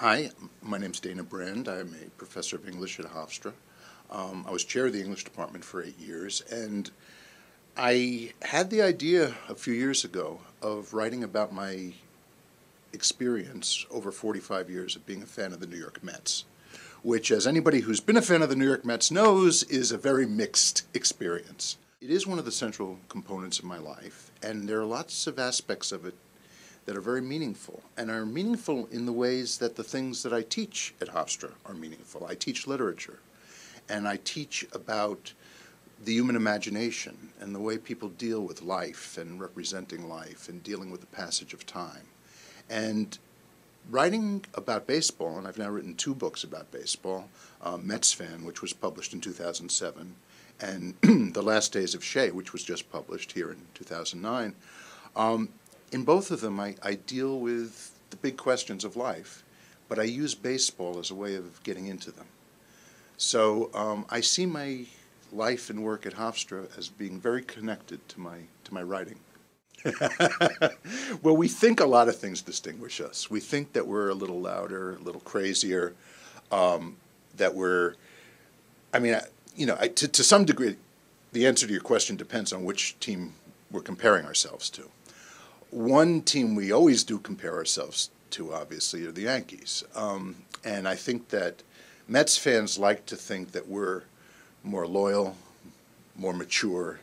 Hi, my name's Dana Brand. I'm a professor of English at Hofstra. I was chair of the English department for 8 years, and I had the idea a few years ago of writing about my experience over 45 years of being a fan of the New York Mets, which, as anybody who's been a fan of the New York Mets knows, is a very mixed experience. It is one of the central components of my life, and there are lots of aspects of it that are very meaningful, and are meaningful in the ways that the things that I teach at Hofstra are meaningful. I teach literature, and I teach about the human imagination and the way people deal with life and representing life and dealing with the passage of time. And writing about baseball, and I've now written 2 books about baseball, Mets Fan, which was published in 2007, and The Last Days of Shea, which was just published here in 2009, in both of them, I deal with the big questions of life, but I use baseball as a way of getting into them. So I see my life and work at Hofstra as being very connected to my writing. Well, we think a lot of things distinguish us. We think that we're a little louder, a little crazier, that we're, to some degree, the answer to your question depends on which team we're comparing ourselves to. One team we always do compare ourselves to, obviously, are the Yankees. And I think that Mets fans like to think that we're more loyal, more mature,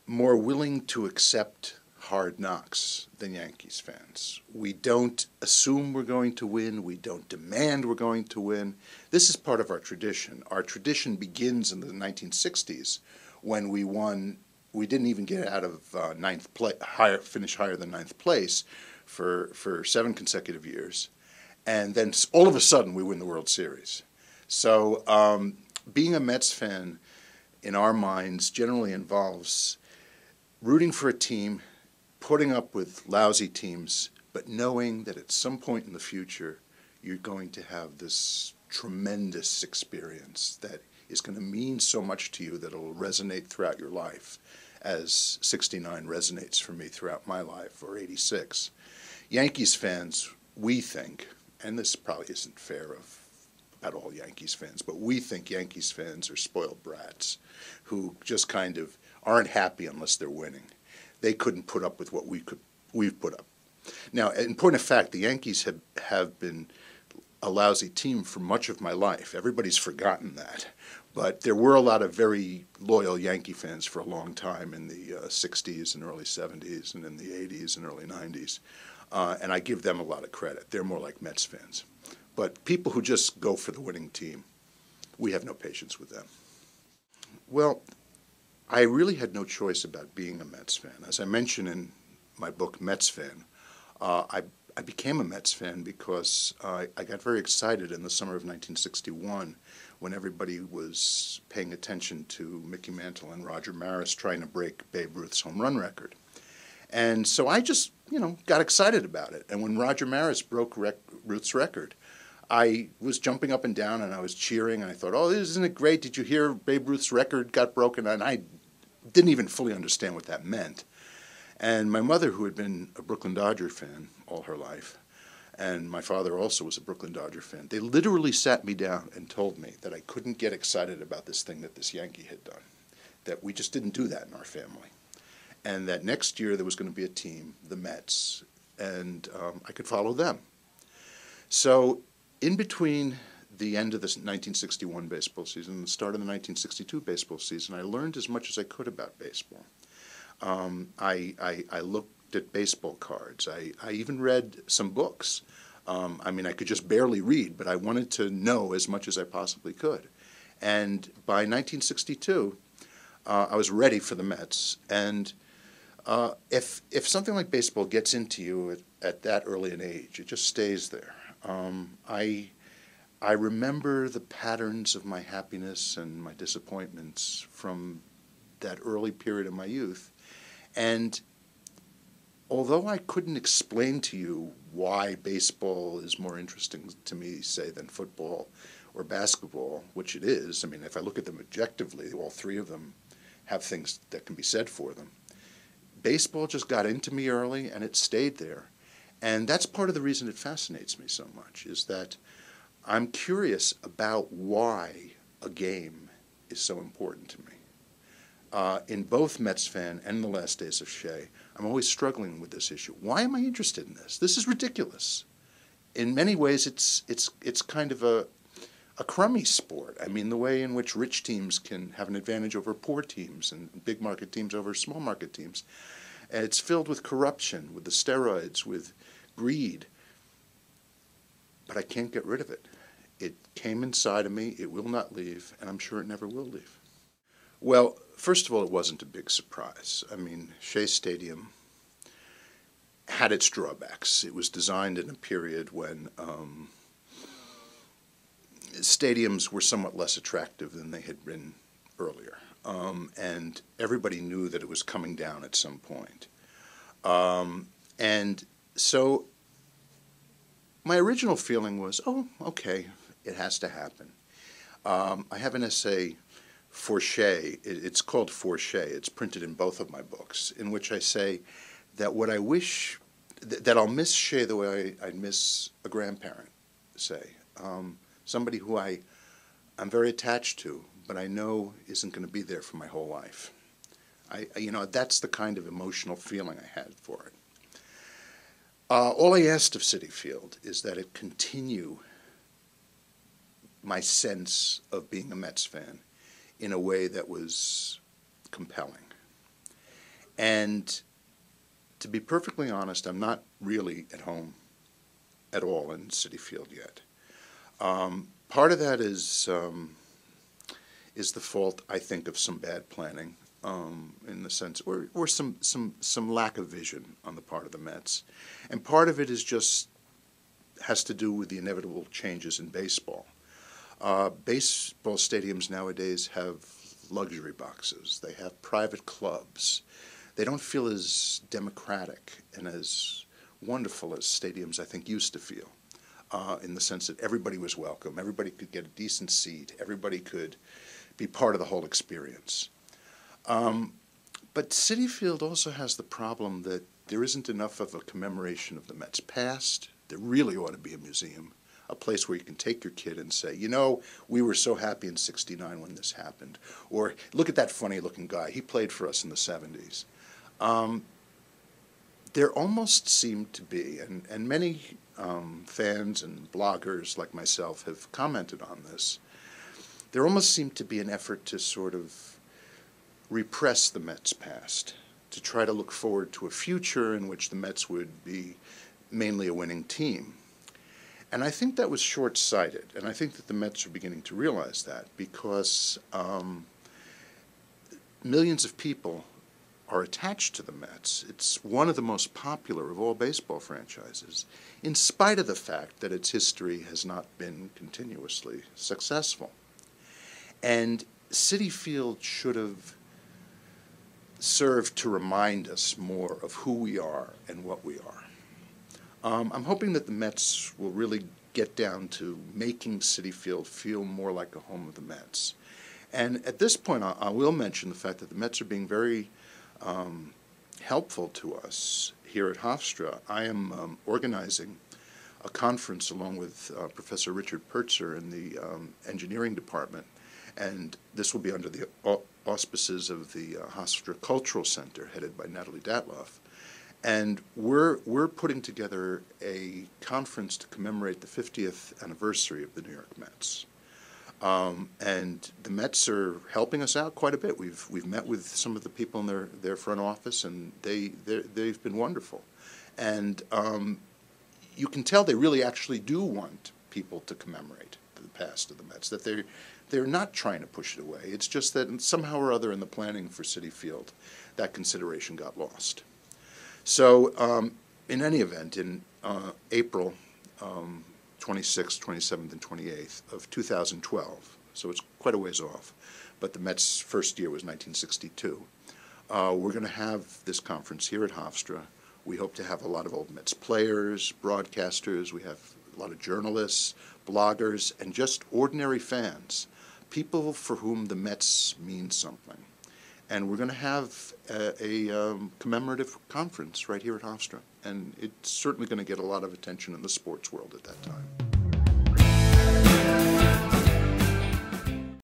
more willing to accept hard knocks than Yankees fans. We don't assume we're going to win. We don't demand we're going to win. This is part of our tradition. Our tradition begins in the 1960s when we won. We didn't even get out of finish higher than 9th place for 7 consecutive years. And then all of a sudden we win the World Series. So being a Mets fan in our minds generally involves rooting for a team, putting up with lousy teams, but knowing that at some point in the future you're going to have this tremendous experience that is going to mean so much to you that it will resonate throughout your life, as 69 resonates for me throughout my life, or 86. Yankees fans, we think, and this probably isn't fair about all Yankees fans, but we think Yankees fans are spoiled brats who just kind of aren't happy unless they're winning. They couldn't put up with what we've put up. Now, in point of fact, the Yankees have been a lousy team for much of my life. Everybody's forgotten that. But there were a lot of very loyal Yankee fans for a long time in the 60s and early 70s and in the 80s and early 90s. And I give them a lot of credit. They're more like Mets fans. But people who just go for the winning team, we have no patience with them. Well, I really had no choice about being a Mets fan. As I mentioned in my book, Mets Fan, I became a Mets fan because I got very excited in the summer of 1961 when everybody was paying attention to Mickey Mantle and Roger Maris trying to break Babe Ruth's home run record. And so I just, got excited about it. And when Roger Maris broke Ruth's record, I was jumping up and down and I was cheering and I thought, oh, isn't it great? Did you hear Babe Ruth's record got broken? And I didn't even fully understand what that meant. And my mother, who had been a Brooklyn Dodger fan all her life, and my father also was a Brooklyn Dodger fan, they literally sat me down and told me that I couldn't get excited about this thing that this Yankee had done, that we just didn't do that in our family, and that next year there was going to be a team, the Mets, and I could follow them. So in between the end of the 1961 baseball season and the start of the 1962 baseball season, I learned as much as I could about baseball. I looked at baseball cards. I even read some books. I could just barely read, but I wanted to know as much as I possibly could. And by 1962, I was ready for the Mets. And if something like baseball gets into you at that early an age, it just stays there. I remember the patterns of my happiness and my disappointments from that early period of my youth. And although I couldn't explain to you why baseball is more interesting to me, say, than football or basketball, which it is, if I look at them objectively, all 3 of them have things that can be said for them. Baseball just got into me early, and it stayed there. And that's part of the reason it fascinates me so much, is that I'm curious about why a game is so important to me. In both Mets fan and The Last Days of Shea, I'm always struggling with this issue. Why am I interested in this? This is ridiculous. In many ways, it's kind of a crummy sport. I mean, the way in which rich teams can have an advantage over poor teams and big market teams over small market teams. And it's filled with corruption, with the steroids, with greed. But I can't get rid of it. It came inside of me, it will not leave, and I'm sure it never will leave. Well, first of all, it wasn't a big surprise. I mean, Shea Stadium had its drawbacks. It was designed in a period when stadiums were somewhat less attractive than they had been earlier. And everybody knew that it was coming down at some point. And so my original feeling was, oh, okay, it has to happen. I have an essay for Shea. It's called For Shea. It's printed in both of my books, in which I say that what I wish, that I'll miss Shea the way I'd miss a grandparent, say. Somebody who I'm very attached to, but I know isn't going to be there for my whole life. That's the kind of emotional feeling I had for it. All I asked of Citi Field is that it continue my sense of being a Mets fan in a way that was compelling. And to be perfectly honest, I'm not really at home at all in Citi Field yet. Part of that is the fault, I think, of some bad planning, in the sense, or some lack of vision on the part of the Mets, and part of it has to do with the inevitable changes in baseball. Baseball stadiums nowadays have luxury boxes. They have private clubs. They don't feel as democratic and as wonderful as stadiums, I think, used to feel. In the sense that everybody was welcome, everybody could get a decent seat, everybody could be part of the whole experience. But Citi Field also has the problem that there isn't enough of a commemoration of the Mets' past. There really ought to be a museum, a place where you can take your kid and say, we were so happy in '69 when this happened. Or, look at that funny-looking guy. He played for us in the '70s. There almost seemed to be, and many fans and bloggers like myself have commented on this, there almost seemed to be an effort to sort of repress the Mets' past, to try to look forward to a future in which the Mets would be mainly a winning team. And I think that was short-sighted, and I think that the Mets are beginning to realize that, because millions of people are attached to the Mets. It's one of the most popular of all baseball franchises, in spite of the fact that its history has not been continuously successful. And Citi Field should have served to remind us more of who we are and what we are. I'm hoping that the Mets will really get down to making Citi Field feel more like a home of the Mets. And at this point, I will mention the fact that the Mets are being very helpful to us here at Hofstra. I am organizing a conference along with Professor Richard Pertzer in the engineering department, and this will be under the auspices of the Hofstra Cultural Center, headed by Natalie Datloff. And we're putting together a conference to commemorate the 50th anniversary of the New York Mets. And the Mets are helping us out quite a bit. We've met with some of the people in their front office, and they've been wonderful. And you can tell they really actually do want people to commemorate the past of the Mets, that they're not trying to push it away. It's just that somehow or other in the planning for Citi Field, that consideration got lost. So in any event, in April 26th, 27th, and 28th of 2012, so it's quite a ways off, but the Mets' first year was 1962. We're going to have this conference here at Hofstra. We hope to have a lot of old Mets players, broadcasters. We have a lot of journalists, bloggers, and just ordinary fans, people for whom the Mets mean something. And we're going to have a commemorative conference right here at Hofstra. And it's certainly going to get a lot of attention in the sports world at that time.